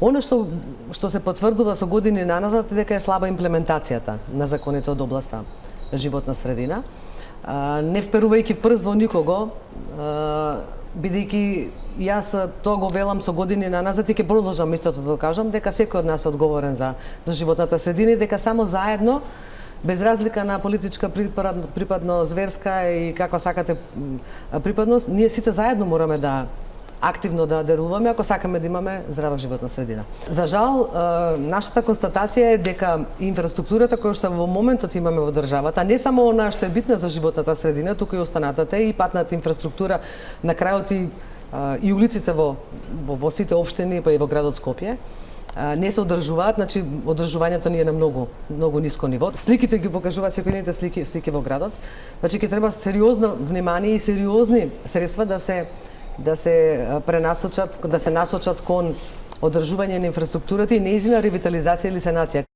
Оно што се потврдува со години наназад е дека е слаба имплементацијата на законите од областа животна средина. Не вперувајќи прст во никого, бидејќи јас тоа го велам со години наназад и ќе продолжам истото да кажам дека секој од нас е одговорен за животната средина и дека само заедно, без разлика на политичка припадност, верска и каква сакате припадност, ние сите заедно мораме да активно да делуваме ако сакаме да имаме здрава животна средина. За жал, нашата констатација е дека инфраструктурата која што во моментот имаме во државата, не само она што е битна за животната средина, туку и останатата и патната инфраструктура на крајот и улиците во сите општини, па и во градот Скопје, не се одржуваат, значи одржувањето ни е на многу ниско ниво. Сликите ги покажуваат секојдневните слики во градот. Значи ќе треба сериозно внимание и сериозни средства да се пренасочат, да се насочат кон одржување на инфраструктурата и нејзина ревитализација или санација.